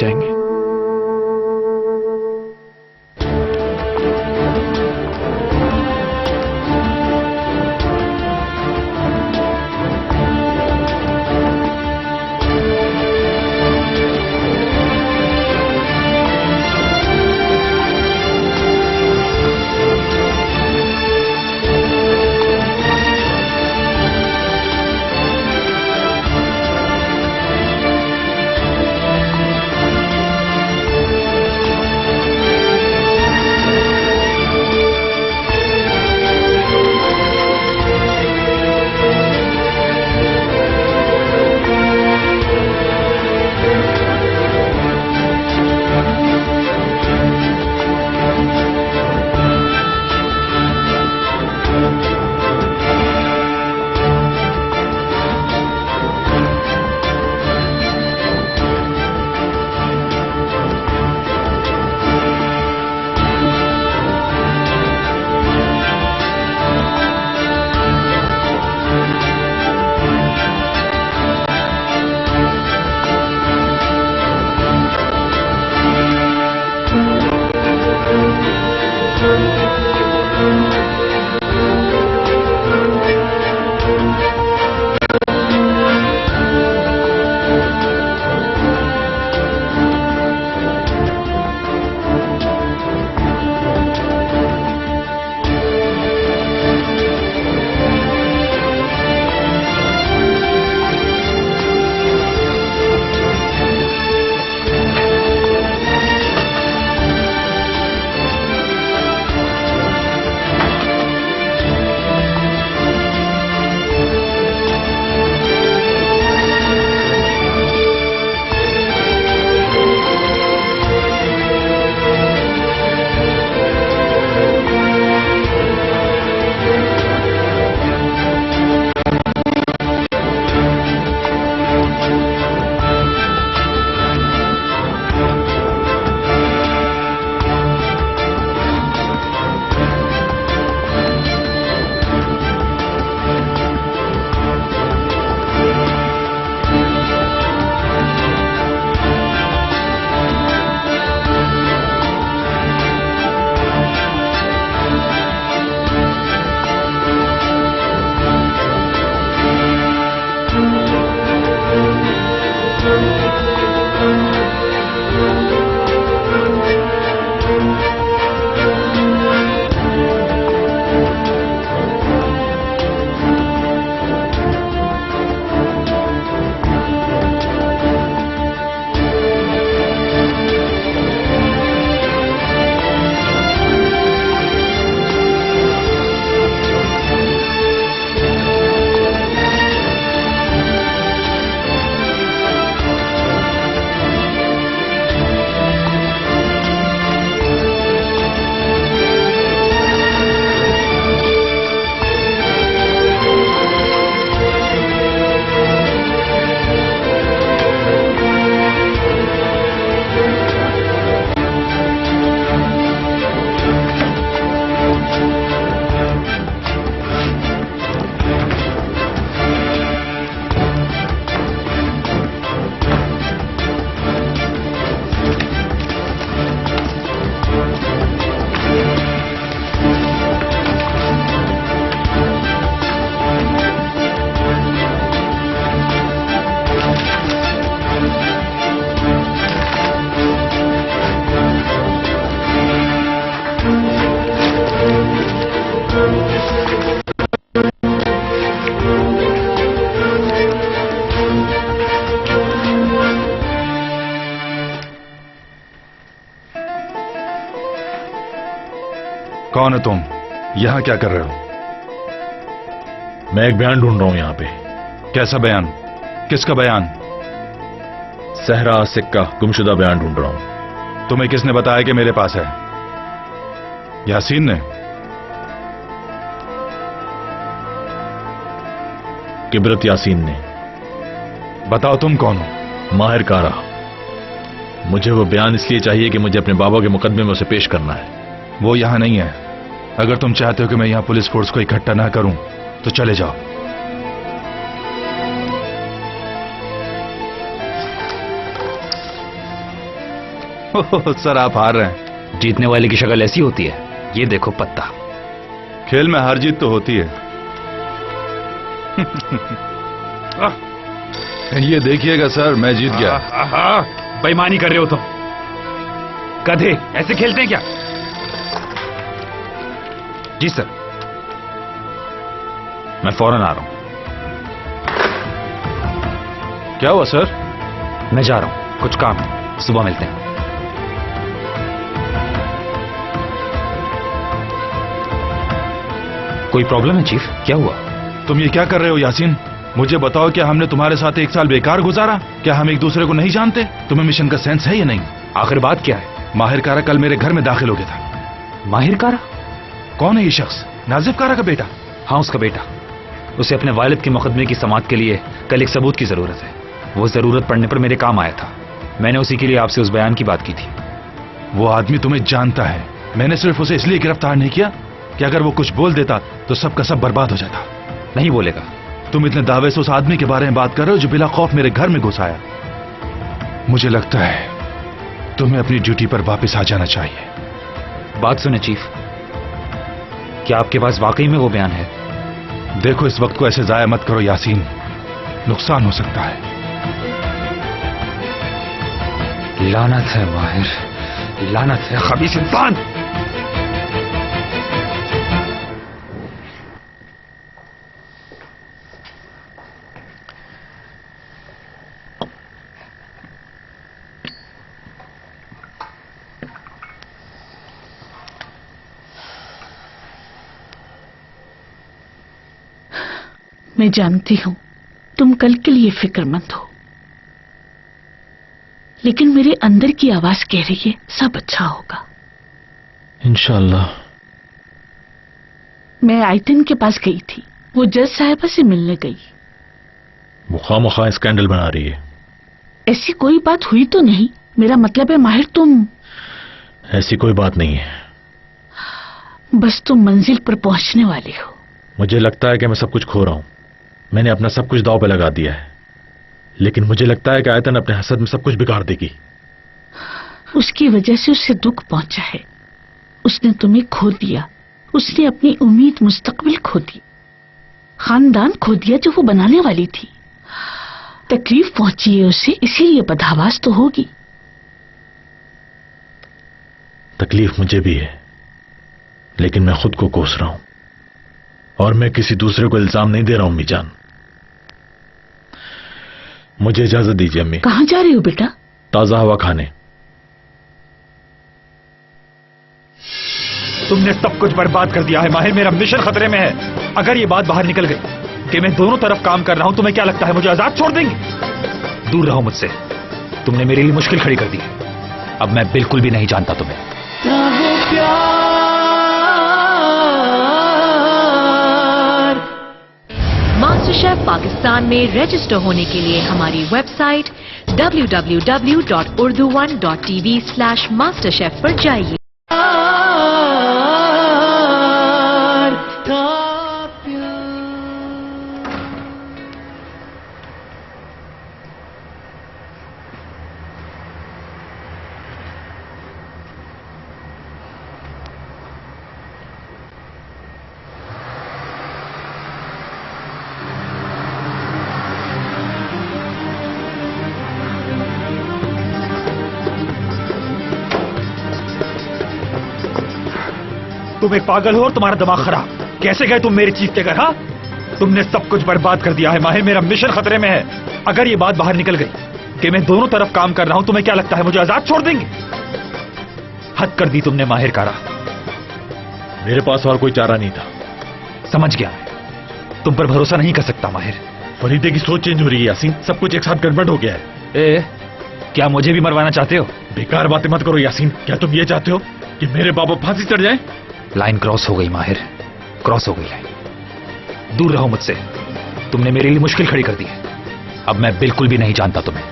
जाएंगे। कौन है तुम? यहां क्या कर रहे हो? मैं एक बयान ढूंढ रहा हूं यहां पे। कैसा बयान? किसका बयान? सहरा आसिक का गुमशुदा बयान ढूंढ रहा हूं। तुम्हें किसने बताया कि मेरे पास है? यासीन ने? किबरत यासीन ने। बताओ तुम कौन हो? माहिर कारा। मुझे वो बयान इसलिए चाहिए कि मुझे अपने बाबा के मुकदमे में उसे पेश करना है। वो यहां नहीं है। अगर तुम चाहते हो कि मैं यहां पुलिस फोर्स को इकट्ठा ना करूं तो चले जाओ। ओह, सर आप हार रहे हैं। जीतने वाले की शक्ल ऐसी होती है, ये देखो पत्ता। खेल में हार जीत तो होती है। ये देखिएगा सर, मैं जीत गया। बेईमानी कर रहे हो तुम। गधे ऐसे खेलते हैं क्या? जी सर, मैं फौरन आ रहा हूं। क्या हुआ सर? मैं जा रहा हूं, कुछ काम है, सुबह मिलते हैं। कोई प्रॉब्लम है चीफ? क्या हुआ? तुम ये क्या कर रहे हो यासीन? मुझे बताओ, क्या हमने तुम्हारे साथ 1 साल बेकार गुजारा? क्या हम एक दूसरे को नहीं जानते? तुम्हें मिशन का सेंस है या नहीं? आखिर बात क्या है? माहिर कारा कल मेरे घर में दाखिल हो गया था। माहिर कारा? कौन है ये शख्स? नाजिब कारा का बेटा? हाँ, उसका बेटा। उसे अपने वालिद के मुकदमे की समाअत के लिए कल एक सबूत की जरूरत है। वो जरूरत पड़ने पर मेरे काम आया था। मैंने उसी के लिए आपसे उस बयान की बात की थी। वो आदमी तुम्हें जानता है। मैंने सिर्फ उसे इसलिए गिरफ्तार नहीं किया कि अगर वो कुछ बोल देता तो सब का सब बर्बाद हो जाता। नहीं बोलेगा। तुम इतने दावे से उस आदमी के बारे में बात कर रहे हो जो बिला खौफ मेरे घर में घुस आया। मुझे लगता है तुम्हें अपनी ड्यूटी पर वापस आ जाना चाहिए। बात सुने चीफ, क्या आपके पास वाकई में वो बयान है? देखो, इस वक्त को ऐसे जाया मत करो यासीन, नुकसान हो सकता है। लानत है माहिर, लानत है खबीस इंसान। मैं जानती हूं तुम कल के लिए फिक्रमंद हो, लेकिन मेरे अंदर की आवाज कह रही है सब अच्छा होगा। इंशाअल्लाह। मैं आयतन के पास गई थी, वो जज साहिबा से मिलने गई। वो खामखा स्कैंडल बना रही है। ऐसी कोई बात हुई तो नहीं? मेरा मतलब है माहिर, तुम। ऐसी कोई बात नहीं है। बस तुम मंजिल पर पहुंचने वाले हो। मुझे लगता है कि मैं सब कुछ खो रहा हूं। मैंने अपना सब कुछ दांव पे लगा दिया है, लेकिन मुझे लगता है कि आयतन अपने हसद में सब कुछ बिगाड़ देगी। उसकी वजह से उसे दुख पहुंचा है। उसने तुम्हें खो दिया, उसने अपनी उम्मीद मुस्तकबिल खो दी, खानदान खो दिया जो वो बनाने वाली थी। तकलीफ पहुंची है उसे, इसीलिए बदहवास तो होगी। तकलीफ मुझे भी है, लेकिन मैं खुद को कोस रहा हूं और मैं किसी दूसरे को इल्जाम नहीं दे रहा हूं। अम्मी जान, मुझे इजाजत दीजिए। अम्मी, कहां जा रहे हो बेटा? ताजा हवा खाने। तुमने सब कुछ बर्बाद कर दिया है माहिर, मेरा मिशन खतरे में है। अगर ये बात बाहर निकल गई कि मैं दोनों तरफ काम कर रहा हूं, तुम्हें क्या लगता है मुझे आजाद छोड़ देंगे? दूर रहो मुझसे, तुमने मेरे लिए मुश्किल खड़ी कर दी। अब मैं बिल्कुल भी नहीं जानता तुम्हें। मास्टर शेफ पाकिस्तान में रजिस्टर होने के लिए हमारी वेबसाइट www.urdu1.tv/masterchef पर जाइए। तुम एक पागल हो और तुम्हारा दिमाग खराब। कैसे गए तुम मेरे चीफ के घर? हाँ, तुमने सब कुछ बर्बाद कर दिया है माहिर, मेरा मिशन खतरे में है। अगर ये बात बाहर निकल गई कि मैं दोनों तरफ काम कर रहा हूं, तुम्हें क्या लगता है मुझे आजाद छोड़ देंगे? हद कर दी तुमने माहिर कारा। मेरे पास और कोई चारा नहीं था। समझ गया मैं, तुम पर भरोसा नहीं कर सकता माहिर। फरीदे की सोच चेंज हो रही है यासीन, सब कुछ एक साथ गड़बड़ हो गया है। क्या मुझे भी मरवाना चाहते हो? बेकार बातें मत करो यासीन। क्या तुम ये चाहते हो कि मेरे बाबा फांसी चढ़ जाए? लाइन क्रॉस हो गई माहिर, क्रॉस हो गई लाइन। दूर रहो मुझसे, तुमने मेरे लिए मुश्किल खड़ी कर दी है। अब मैं बिल्कुल भी नहीं जानता तुम्हें।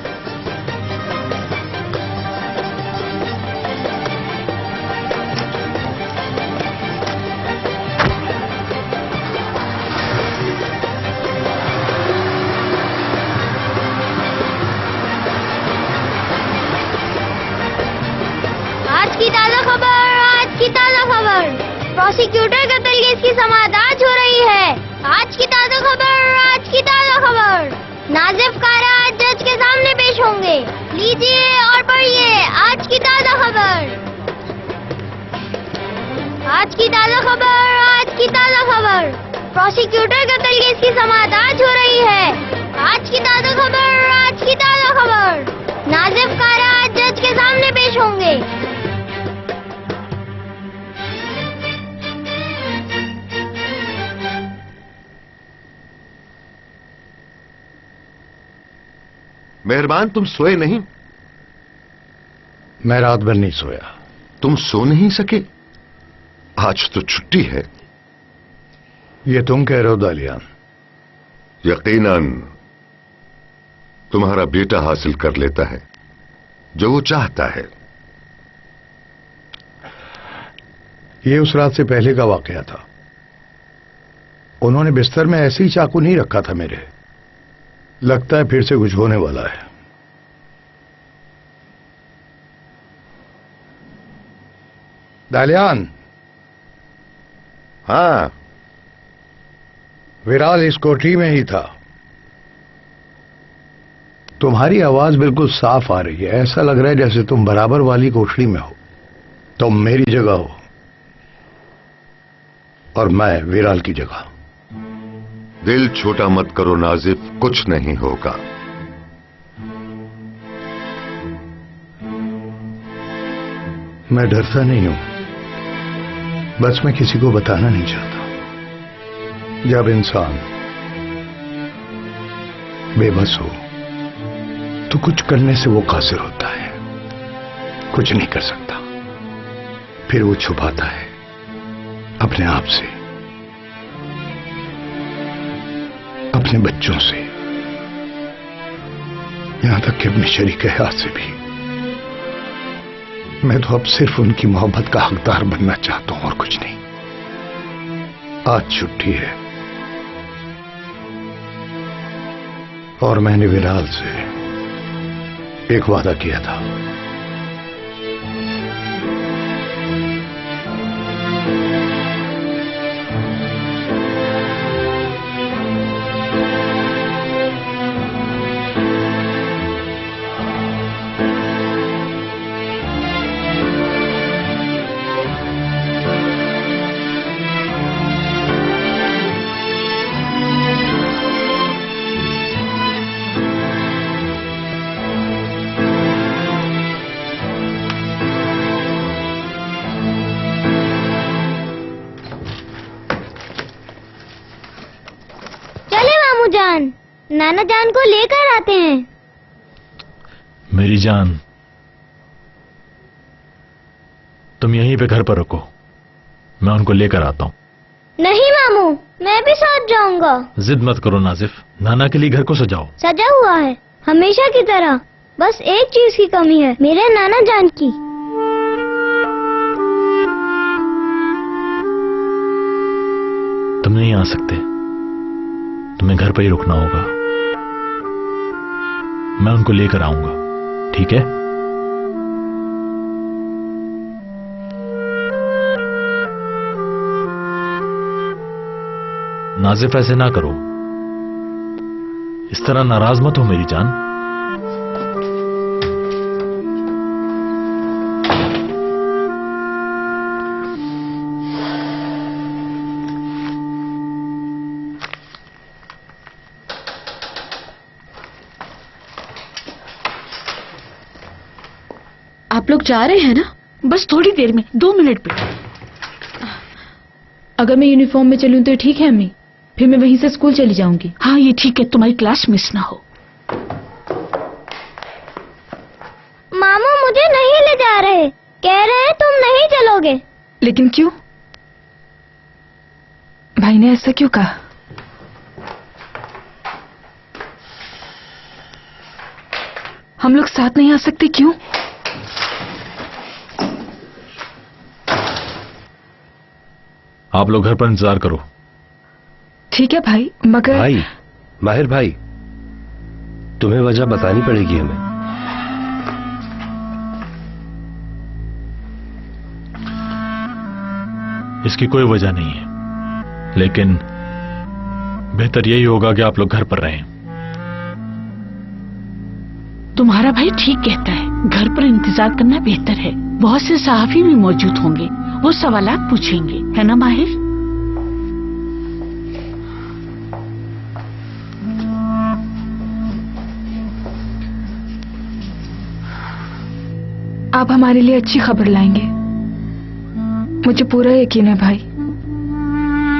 की ताज़ा खबर, आज की ताज़ा खबर। प्रोसिक्यूटर कत्ल केस की समाअत आज हो रही है। आज की ताज़ा खबर, आज की ताज़ा खबर। नाजिफ कारा आज जज के सामने पेश होंगे। लीजिए और पढ़िए आज की ताज़ा खबर। आज की ताज़ा खबर, आज की ताज़ा खबर। प्रोसिक्यूटर कत्ल केस की समाअत आज हो रही है। आज की ताज़ा खबर, आज की ताज़ा खबर। नाजिफ कारा आज जज के सामने पेश होंगे। मेहरबान, तुम सोए नहीं? मैं रात भर नहीं सोया। तुम सो नहीं सके? आज तो छुट्टी है। ये तुम कह रहे हो दालियान? यकीनन तुम्हारा बेटा हासिल कर लेता है जो वो चाहता है। ये उस रात से पहले का वाकया था। उन्होंने बिस्तर में ऐसे ही चाकू नहीं रखा था मेरे। लगता है फिर से कुछ होने वाला है। दालियान। हाँ, विराल इस कोठरी में ही था। तुम्हारी आवाज बिल्कुल साफ आ रही है। ऐसा लग रहा है जैसे तुम बराबर वाली कोठरी में हो। तुम मेरी जगह हो और मैं विराल की जगह। दिल छोटा मत करो नाजिफ, कुछ नहीं होगा। मैं डरता नहीं हूं, बस मैं किसी को बताना नहीं चाहता। जब इंसान बेबस हो तो कुछ करने से वो कासिर होता है, कुछ नहीं कर सकता। फिर वो छुपाता है अपने आप से, अपने बच्चों से, यहां तक कि अपने शरीक हयात से भी। मैं तो अब सिर्फ उनकी मोहब्बत का हकदार बनना चाहता हूं और कुछ नहीं। आज छुट्टी है और मैंने विराल से एक वादा किया था। जान, नाना जान को लेकर आते हैं। मेरी जान, तुम यहीं पे घर पर रुको, मैं उनको लेकर आता हूं। नहीं मामू, मैं भी साथ जाऊंगा। जिद मत करो नाजिफ, नाना के लिए घर को सजाओ। सजा हुआ है हमेशा की तरह, बस एक चीज की कमी है, मेरे नाना जान की। तुम नहीं आ सकते, तुम्हें घर पर ही रुकना होगा। मैं उनको लेकर आऊंगा, ठीक है? नाजिफ ऐसे ना करो, इस तरह नाराज मत हो मेरी जान। आप लोग जा रहे हैं ना? बस थोड़ी देर में, 2 मिनट पे। अगर मैं यूनिफॉर्म में चलूं तो ठीक है अम्मी, फिर मैं वहीं से स्कूल चली जाऊंगी। हाँ ये ठीक है, तुम्हारी क्लास मिस ना हो। मामू मुझे नहीं ले जा रहे, कह रहे हैं तुम नहीं चलोगे। लेकिन क्यों? भाई ने ऐसा क्यों कहा? हम लोग साथ नहीं आ सकते, क्यों? आप लोग घर पर इंतजार करो। ठीक है भाई, मगर भाई, माहिर भाई, तुम्हें वजह बतानी पड़ेगी हमें। इसकी कोई वजह नहीं है, लेकिन बेहतर यही होगा कि आप लोग घर पर रहें। तुम्हारा भाई ठीक कहता है, घर पर इंतजार करना बेहतर है। बहुत से सहाफी भी मौजूद होंगे, वो सवालात पूछेंगे, है ना माहिर? आप हमारे लिए अच्छी खबर लाएंगे, मुझे पूरा यकीन है भाई।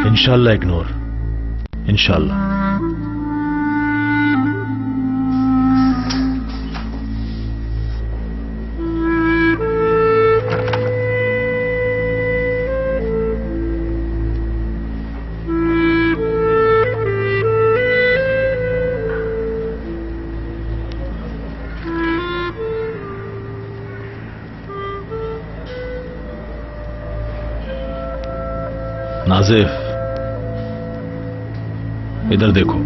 इंशाल्लाह इग्नोर, इंशाल्लाह। नाजिफ, इधर देखो।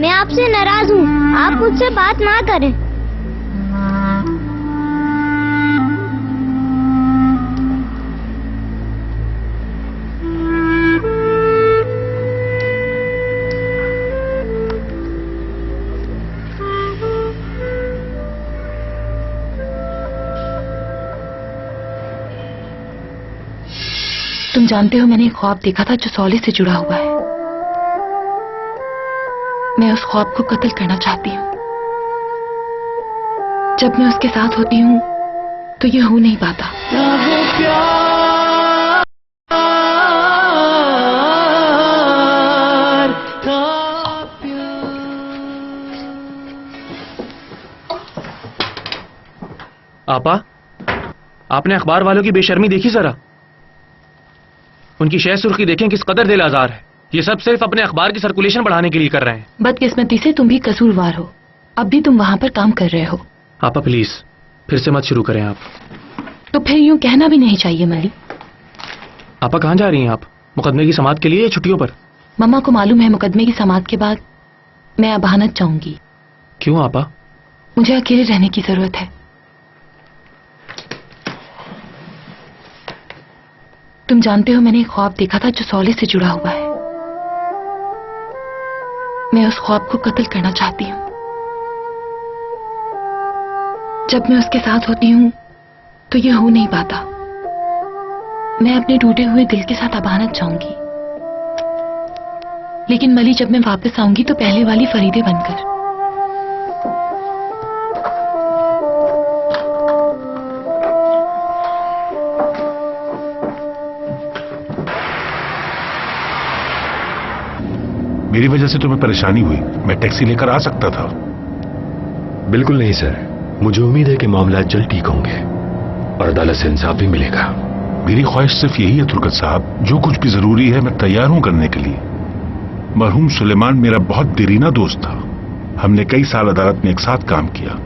मैं आपसे नाराज हूँ, आप मुझसे बात ना करें। तुम जानते हो मैंने एक ख्वाब देखा था जो सौले से जुड़ा हुआ है। मैं उस ख्वाब को कत्ल करना चाहती हूँ। जब मैं उसके साथ होती हूँ तो ये हो नहीं पाता। आपा, आपने अखबार वालों की बेशर्मी देखी जरा? उनकी शह सुर्खी देखें किस कदर दिल आजार है। ये सब सिर्फ अपने अखबार की सर्कुलेशन बढ़ाने के लिए कर रहे हैं। बदकिस्मती से तुम भी कसूरवार हो, अब भी तुम वहां पर काम कर रहे हो। आपा प्लीज फिर से मत शुरू करें आप। तो फिर यूं कहना भी नहीं चाहिए मली। आपा कहाँ जा रही हैं आप? मुकदमे की समाअत के लिए या छुट्टियों पर? मम्मा को मालूम है मुकदमे की समाअत के बाद मैं अबानत जाऊंगी। क्यों आपा? मुझे अकेले रहने की जरूरत है। तुम जानते हो मैंने एक ख्वाब देखा था जो सौले से जुड़ा हुआ है। मैं उस ख्वाब को कत्ल करना चाहती हूँ। जब मैं उसके साथ होती हूँ तो ये हो नहीं पाता। मैं अपने टूटे हुए दिल के साथ अबानत जाऊंगी, लेकिन मली जब मैं वापस आऊंगी तो पहले वाली फरीदे बनकर। मेरी वजह से तुम्हें परेशानी हुई, मैं टैक्सी लेकर आ सकता था। बिल्कुल नहीं सर, मुझे उम्मीद है कि मामला जल्द ठीक होंगे और अदालत से इंसाफ भी मिलेगा। मेरी ख्वाहिश सिर्फ यही है तुर्कत साहब, जो कुछ भी जरूरी है मैं तैयार हूं करने के लिए। मरहूम सुलेमान मेरा बहुत देरीना दोस्त था। हमने कई साल अदालत में एक साथ काम किया।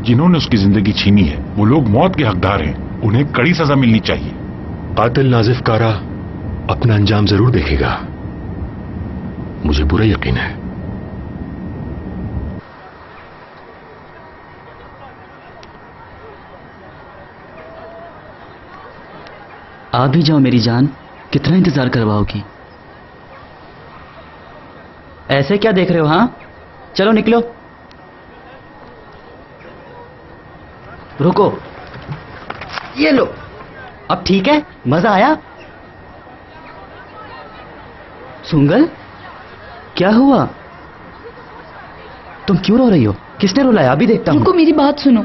जिन्होंने उसकी जिंदगी छीनी है वो लोग मौत के हकदार हैं, उन्हें कड़ी सजा मिलनी चाहिए। कातिल नाजिफ कारा अपना अंजाम जरूर देखेगा, मुझे पूरा यकीन है। आ भी जाओ मेरी जान, कितना इंतजार करवाओगी? ऐसे क्या देख रहे हो? हाँ चलो निकलो। रुको, ये लो। अब ठीक है? मजा आया? सुंगल क्या हुआ? तुम क्यों रो रही हो? किसने रुलाया? अभी देखता हूँ। उनको मेरी बात सुनो,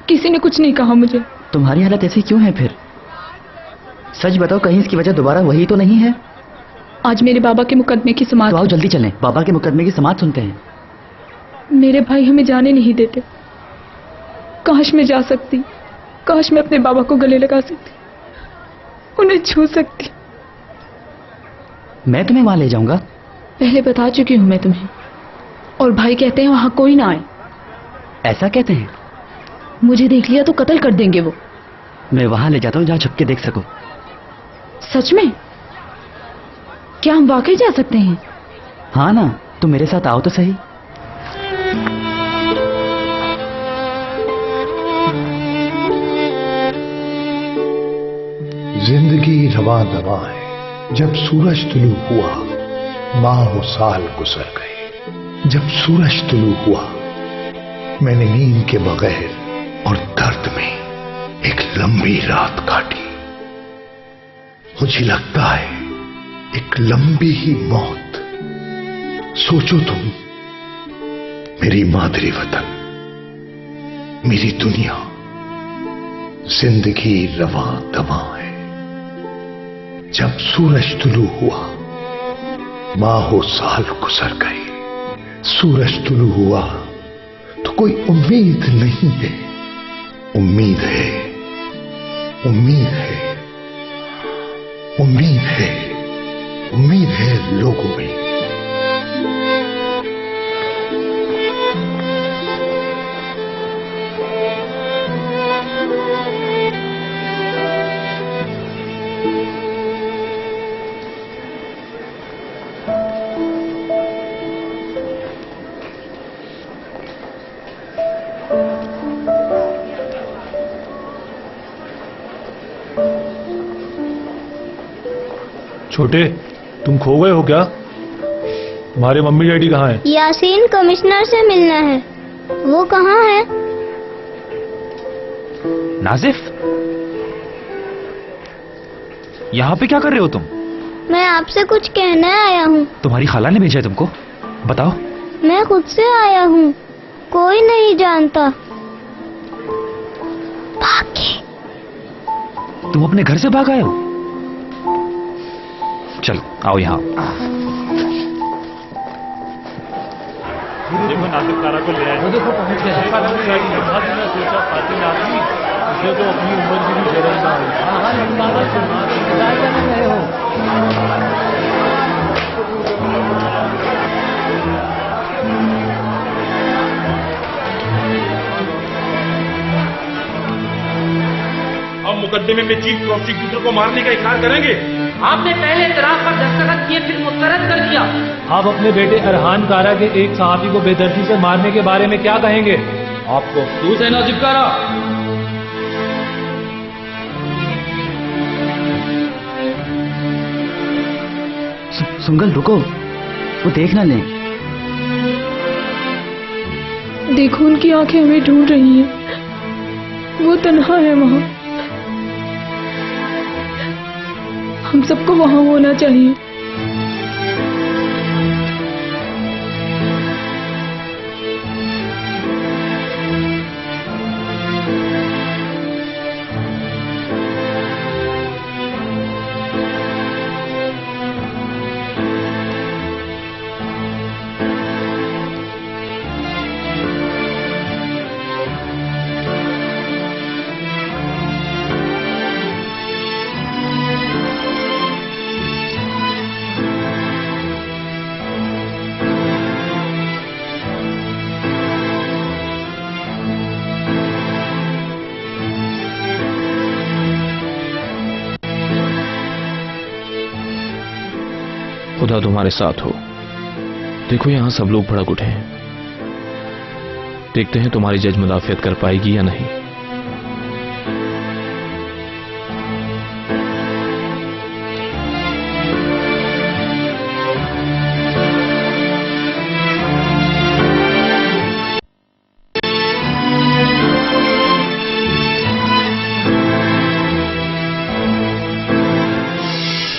किसी ने कुछ नहीं कहा मुझे। तुम्हारी हालत ऐसी क्यों है फिर? सच बताओ, कहीं इसकी वजह दोबारा वही तो नहीं है? आज मेरे बाबा के मुकदमे की समाअत। तो आओ जल्दी चलें, बाबा के मुकदमे की समाअत सुनते हैं। मेरे भाई हमें जाने नहीं देते। काश मैं जा सकती, काश मैं अपने बाबा को गले लगा सकती, उन्हें छू सकती। मैं तुम्हें वहां ले जाऊंगा। पहले बता चुकी हूं मैं तुम्हें, और भाई कहते हैं वहां कोई ना आए। ऐसा कहते हैं? मुझे देख लिया तो कत्ल कर देंगे वो। मैं वहां ले जाता हूं जहां छुप के देख सको। सच में? क्या हम वाकई जा सकते हैं? हाँ ना, तुम मेरे साथ आओ तो सही। जिंदगी रवा दवा है, जब सूरज तुलू हुआ माह साल गुजर गए। जब सूरज तुलू हुआ मैंने नींद के बगैर और दर्द में एक लंबी रात काटी। मुझे लगता है एक लंबी ही मौत। सोचो तुम, मेरी मादरी वतन, मेरी दुनिया, जिंदगी रवा दवा है। जब सूरज तुलू हुआ माहो साल गुजर गए। सूरज तुलू हुआ तो कोई उम्मीद नहीं है। उम्मीद है, उम्मीद है, उम्मीद है, उम्मीद है लोगों में। छोटे, तुम खो गए हो क्या? तुम्हारे मम्मी डैडी कहाँ हैं? यासीन कमिश्नर से मिलना है। वो कहाँ है? नाजिफ, यहाँ पे क्या कर रहे हो तुम? मैं आपसे कुछ कहने आया हूँ। तुम्हारी खाला ने भेजा है तुमको? बताओ। मैं खुद से आया हूँ, कोई नहीं जानता। भागे। तुम अपने घर से भाग आए हो? चलो आओ यहाँ। देखो नासिर कारा को ले आए। वो देखो पहुंच गए। सोचा फातिमा आदमी उसे तो अपनी उम्र की भी शर्म ना हम मुकदमे में चीफ प्रोसिक्यूटर को मारने का इकरार करेंगे। आपने पहले इतराफ पर दस्तखत किए, फिर मुस्तरद कर दिया। आप अपने बेटे अरहान कारा के एक सहाफी को बेदर्दी से मारने के बारे में क्या कहेंगे? आपको अफसोस है नाजिफ कारा? सुंगल रुको, वो देख ना लें। देखो उनकी आंखें हमें ढूंढ रही हैं। वो तन्हा है वहां। हम सबको वहां होना चाहिए। खुदा तुम्हारे साथ हो। देखो यहां सब लोग भड़क उठे हैं। देखते हैं तुम्हारी जज मुदाफियत कर पाएगी या नहीं।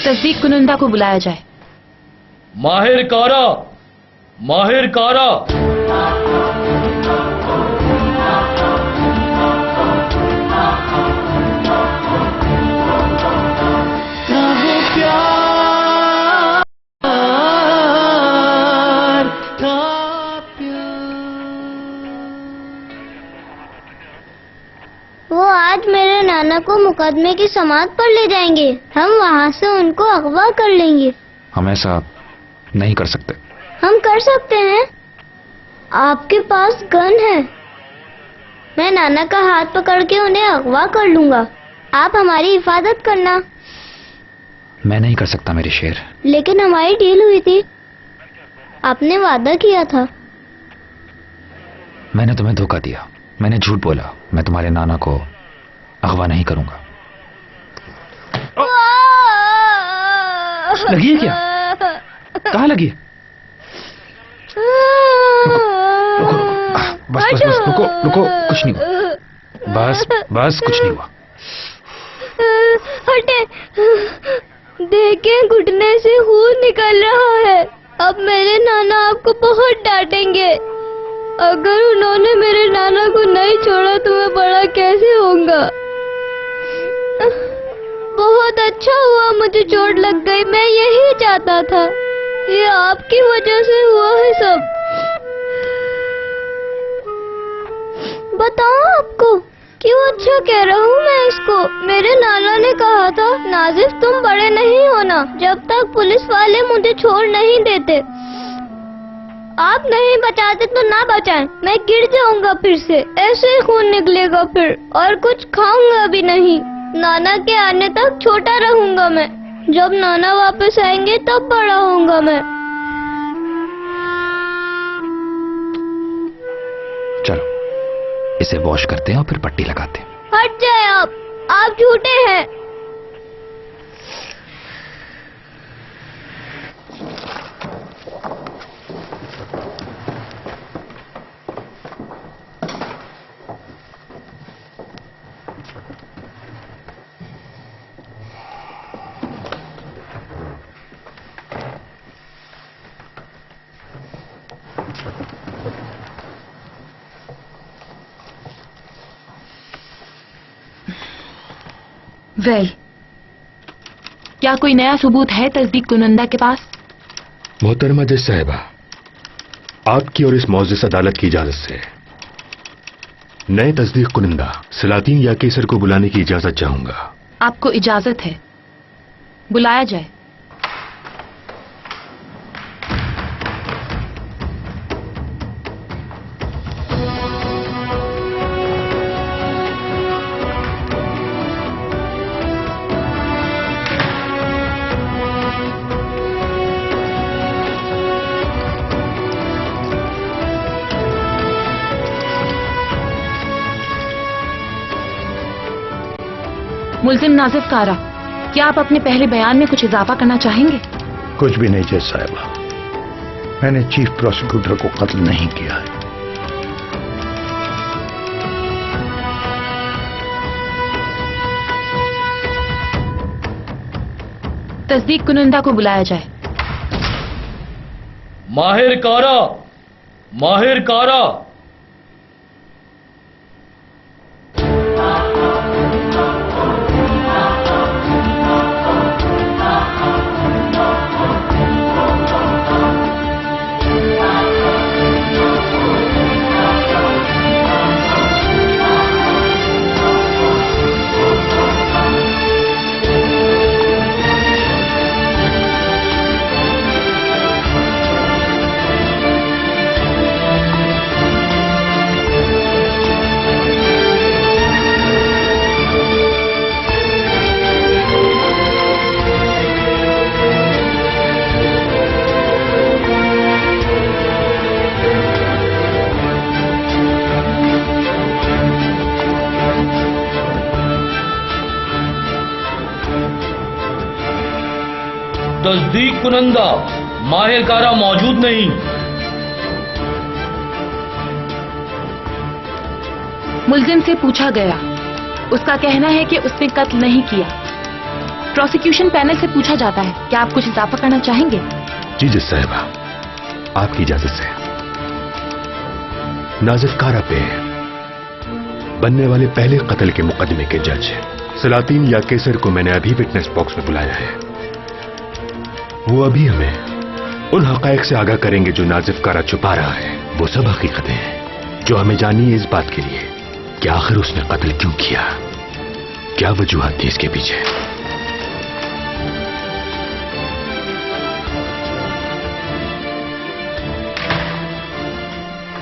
तस्दीक कुनंदा को बुलाया जाए। माहिर कारा, माहिर कारा। वो आज मेरे नाना को मुकदमे की समाअत पर ले जाएंगे। हम वहाँ से उनको अगवा कर लेंगे। हम ऐसा नहीं कर सकते। हम कर सकते हैं। आपके पास गन है। मैं नाना का हाथ पकड़ के उन्हें अगवा कर लूंगा। आप हमारी हिफाजत करना। मैं नहीं कर सकता मेरे शेर। लेकिन हमारी डील हुई थी। आपने वादा किया था। मैंने तुम्हें धोखा दिया। मैंने झूठ बोला। मैं तुम्हारे नाना को अगवा नहीं करूंगा। लगी है क्या? कहाँ लगी है? रुको रुको, बस बस बस, रुको रुको, कुछ नहीं हुआ, बस बस कुछ नहीं हुआ। हटे, देखें घुटने से खून निकल रहा है। अब मेरे नाना आपको बहुत डांटेंगे। अगर उन्होंने मेरे नाना को नहीं छोड़ा तो मैं बड़ा कैसे होऊंगा। बहुत अच्छा हुआ मुझे चोट लग गई, मैं यही चाहता था। ये आपकी वजह से हुआ है सब। बताओ आपको क्यों अच्छा कह रहा हूँ मैं इसको। मेरे नाना ने कहा था, नाजिफ तुम बड़े नहीं होना जब तक पुलिस वाले मुझे छोड़ नहीं देते। आप नहीं बचाते तो ना बचाएं, मैं गिर जाऊंगा फिर से, ऐसे ही खून निकलेगा फिर, और कुछ खाऊंगा भी नहीं। नाना के आने तक छोटा रहूंगा मैं, जब नाना वापस आएंगे तब बड़ा होऊंगा मैं। चलो इसे वॉश करते हैं और फिर पट्टी लगाते हैं। हट जाए आप झूठे हैं। वेल, क्या कोई नया सबूत है तस्दीक कुनंदा के पास? मोहतरमा जज साहिबा, आपकी और इस मौजूद अदालत की इजाजत से नए तस्दीक कुनंदा सलातीन या केसर को बुलाने की इजाजत चाहूंगा। आपको इजाजत है, बुलाया जाए। मुल्जिम नाजिफ कारा, क्या आप अपने पहले बयान में कुछ इजाफा करना चाहेंगे? कुछ भी नहीं जज साहिबा, मैंने चीफ प्रोसिक्यूटर को कत्ल नहीं किया है। तस्दीक कुनंदा को बुलाया जाए। माहिर कारा, माहिर कारा। तस्दीक कुनंदा माहिर कारा मौजूद नहीं। मुल्जिम से पूछा गया, उसका कहना है कि उसने कत्ल नहीं किया। प्रोसिक्यूशन पैनल से पूछा जाता है, क्या आप कुछ इजाफा करना चाहेंगे? जी जज साहिबा, आपकी इजाजत से नाजिफ कारा पे बनने वाले पहले कत्ल के मुकदमे के जज सलातीन या केसर को मैंने अभी विटनेस बॉक्स में बुलाया है। वो अभी हमें उन हकायक से आगाह करेंगे जो नाजिफ कारा छुपा रहा है। वो सब हकीकतें हैं जो हमें जाननी है इस बात के लिए कि आखिर उसने कत्ल क्यों किया, क्या वजूहात थी इसके पीछे।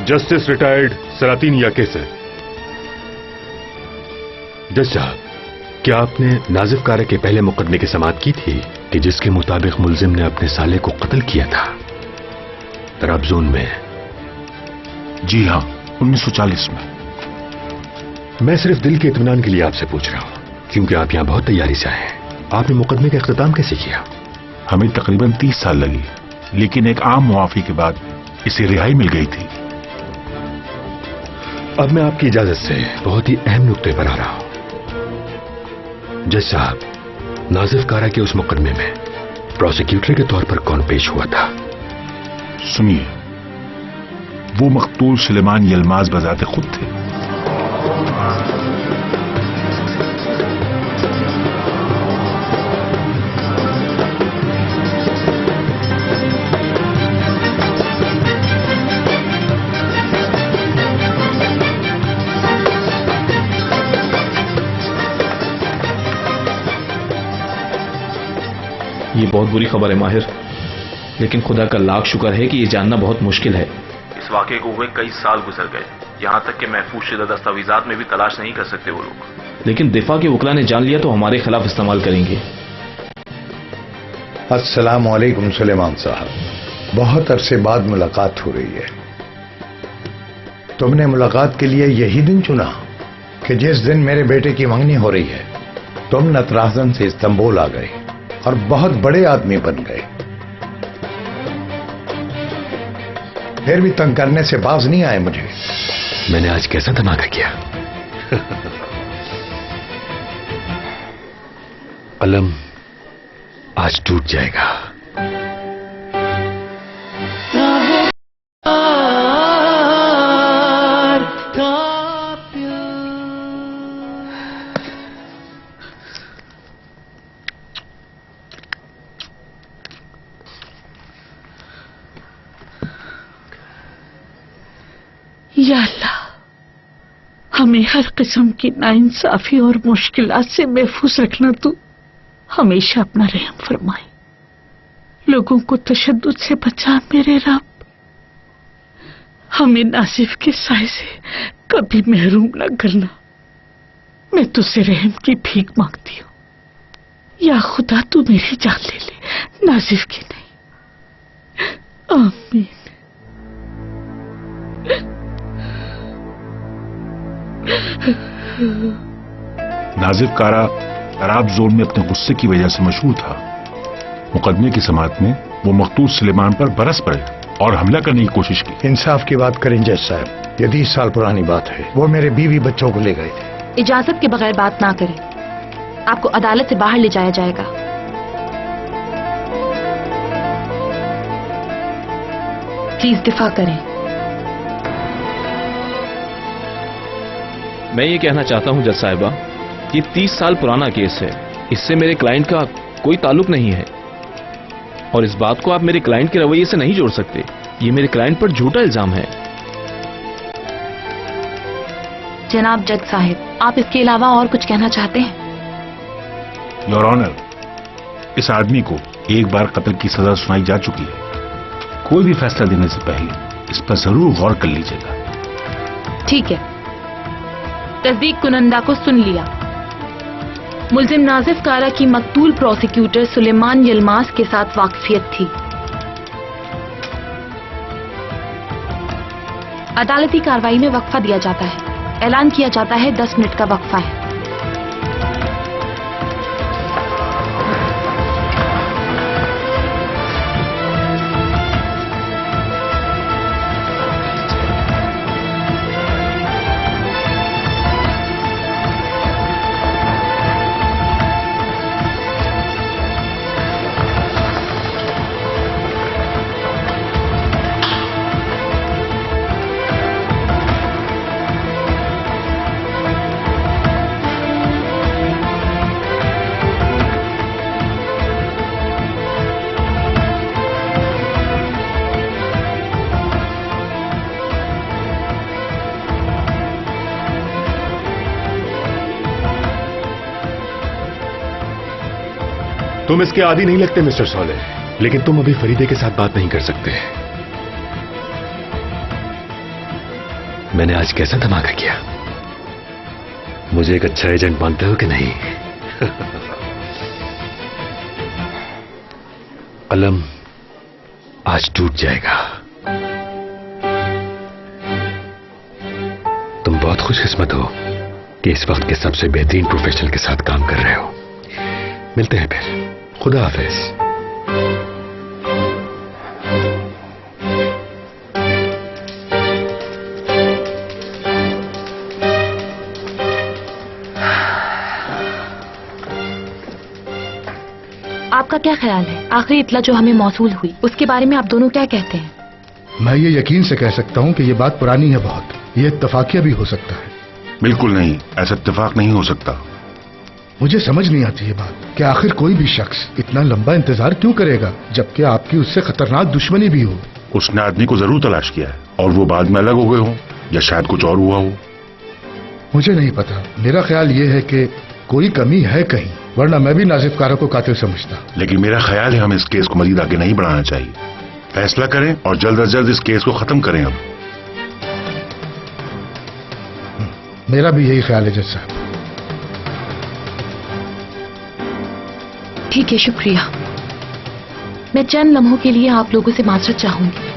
जस्टिस रिटायर्ड सलातीन या केसर। जज साहब, क्या आपने नाजिफ कारा के पहले मुकदमे की समाअत की थी कि जिसके मुताबिक मुल्जिम ने अपने साले को कत्ल किया था तराबजोन में? जी हां, 1940 में। मैं सिर्फ दिल के इत्मीनान के लिए आपसे पूछ रहा हूं, क्योंकि आप यहां बहुत तैयारी से आए हैं। आपने मुकदमे का इख्तिताम कैसे किया? हमें तकरीबन 30 साल लगी, लेकिन एक आम मुआफी के बाद इसे रिहाई मिल गई थी। अब मैं आपकी इजाजत से बहुत ही अहम नुक्ते पर आ रहा हूं। जज साहब, नाजिफ कारा के उस मुकदमे में प्रोसिक्यूटर के तौर पर कौन पेश हुआ था? सुनिए, वो मकतूल सुलेमान यलमाज बजाते खुद थे। ये बहुत बुरी खबर है माहिर, लेकिन खुदा का लाख शुक्र है कि ये जानना बहुत मुश्किल है। इस वाकये को हुए कई साल गुजर गए, यहाँ तक कि महफूज शुदा दस्तावेजात में भी तलाश नहीं कर सकते वो लोग। लेकिन दिफा के वकला ने जान लिया तो हमारे खिलाफ इस्तेमाल करेंगे। अस्सलाम वालेकुम सुलेमान साहब, बहुत अरसे बाद मुलाकात हो रही है। तुमने मुलाकात के लिए यही दिन चुना कि जिस दिन मेरे बेटे की मंगनी हो रही है। तुम नतराजन से इस्तांबुल आ गए और बहुत बड़े आदमी बन गए, फिर भी तंग करने से बाज नहीं आए मुझे। मैंने आज कैसा धमाका किया। कलम आज टूट जाएगा। या अल्लाह, हमें हर किस्म की नाइंसाफी और मुश्किलात से महफूज रखना। तू हमेशा अपना रहम फरमाए, लोगों को तशद्दुद से बचा मेरे रब। हमें नासिफ के साए से कभी महरूम न करना। मैं तुझसे रहम की भीख मांगती हूँ। या खुदा, तू मेरी जान ले ले, नासिफ की नहीं। आमीन। नाजिफ कारा अराब जोन में अपने गुस्से की वजह से मशहूर था। मुकदमे की समाअत में वो मकतूल सुलेमान पर बरस पड़े और हमला करने की कोशिश की। इंसाफ की बात करें जज साहब, ये 20 साल पुरानी बात है। वो मेरे बीवी बच्चों को ले गए थे। इजाजत के बगैर बात ना करें, आपको अदालत से बाहर ले जाया जाएगा। प्लीज दिफा करें। मैं ये कहना चाहता हूं जज साहिबा, ये 30 साल पुराना केस है, इससे मेरे क्लाइंट का कोई ताल्लुक नहीं है और इस बात को आप मेरे क्लाइंट के रवैये से नहीं जोड़ सकते। ये मेरे क्लाइंट पर झूठा इल्जाम है। जनाब जज साहिब, आप इसके अलावा और कुछ कहना चाहते हैं? योर ऑनर, इस आदमी को एक बार कत्ल की सजा सुनाई जा चुकी है। कोई भी फैसला देने से पहले इस पर जरूर गौर कर लीजिएगा। ठीक है, तस्दीक कुनंदा को सुन लिया। मुल्जिम नाजिफ कारा की मकतूल प्रोसिक्यूटर सुलेमान यलमाज के साथ वाकफियत थी। अदालती कार्रवाई में वक्फा दिया जाता है। ऐलान किया जाता है 10 मिनट का वक्फा है। तुम इसके आदी नहीं लगते मिस्टर सोले, लेकिन तुम अभी फरीदे के साथ बात नहीं कर सकते। मैंने आज कैसा धमाका किया? मुझे एक अच्छा एजेंट मानते हो कि नहीं? कलम आज टूट जाएगा। तुम बहुत खुशकिस्मत हो कि इस वक्त के सबसे बेहतरीन प्रोफेशनल के साथ काम कर रहे हो। मिलते हैं फिर। खुदा हाफिज। आपका क्या ख्याल है? आखिरी इत्तला जो हमें मौसूल हुई उसके बारे में आप दोनों क्या कहते हैं? मैं ये यकीन से कह सकता हूँ कि ये बात पुरानी है बहुत। ये इत्तफाकिया भी हो सकता है। बिल्कुल नहीं, ऐसा इत्तेफाक नहीं हो सकता। मुझे समझ नहीं आती ये बात कि आखिर कोई भी शख्स इतना लंबा इंतजार क्यों करेगा जबकि आपकी उससे खतरनाक दुश्मनी भी हो। उसने आदमी को जरूर तलाश किया है और वो बाद में अलग हो गए हों या शायद कुछ और हुआ हो। मुझे नहीं पता। मेरा ख्याल ये है कि कोई कमी है कहीं, वरना मैं भी नाजिफ कारा को कातिल समझता। लेकिन मेरा ख्याल है हमें इस केस को मजीद आगे नहीं बढ़ाना चाहिए। फैसला करें और जल्द अज जल्द इस केस को खत्म करें। अब मेरा भी यही ख्याल है जज साहब। ठीक है, शुक्रिया। मैं चंद लम्हों के लिए आप लोगों से माजरत चाहूंगी।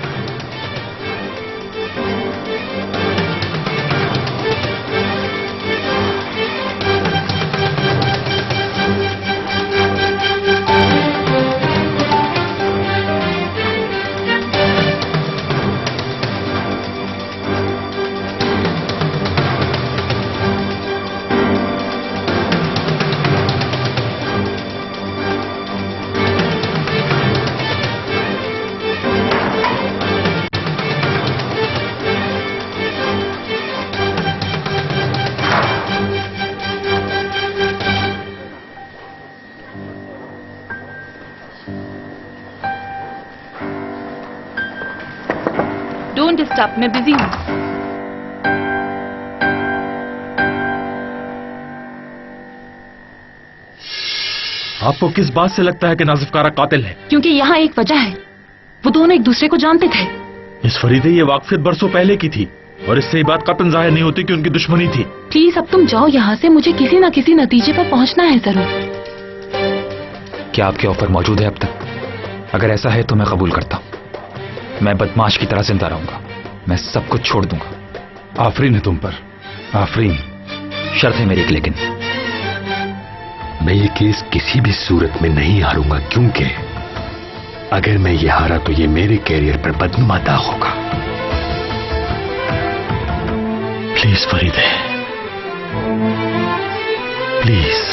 डोंट डिस्टर्ब, मैं बिजी हूँ। आपको किस बात से लगता है कि नाजिफ कारा कातिल है? क्योंकि यहाँ एक वजह है, वो दोनों एक दूसरे को जानते थे। इस फरीदे ये वाकफियत बरसों पहले की थी और इससे ये बात कतन जाहिर नहीं होती कि उनकी दुश्मनी थी। प्लीज अब तुम जाओ यहाँ से, मुझे किसी ना किसी नतीजे पर पहुँचना है जरूर। क्या आपके ऑफर मौजूद है अब तक? अगर ऐसा है तो मैं कबूल करता हूँ। मैं बदमाश की तरह जिंदा रहूंगा, मैं सब कुछ छोड़ दूंगा। आफरीन है तुम पर, आफरीन। शर्त है मेरी एक, लेकिन मैं ये केस किसी भी सूरत में नहीं हारूंगा, क्योंकि अगर मैं ये हारा तो ये मेरे कैरियर पर बदनुमा दाग होगा। प्लीज फरीदे, प्लीज।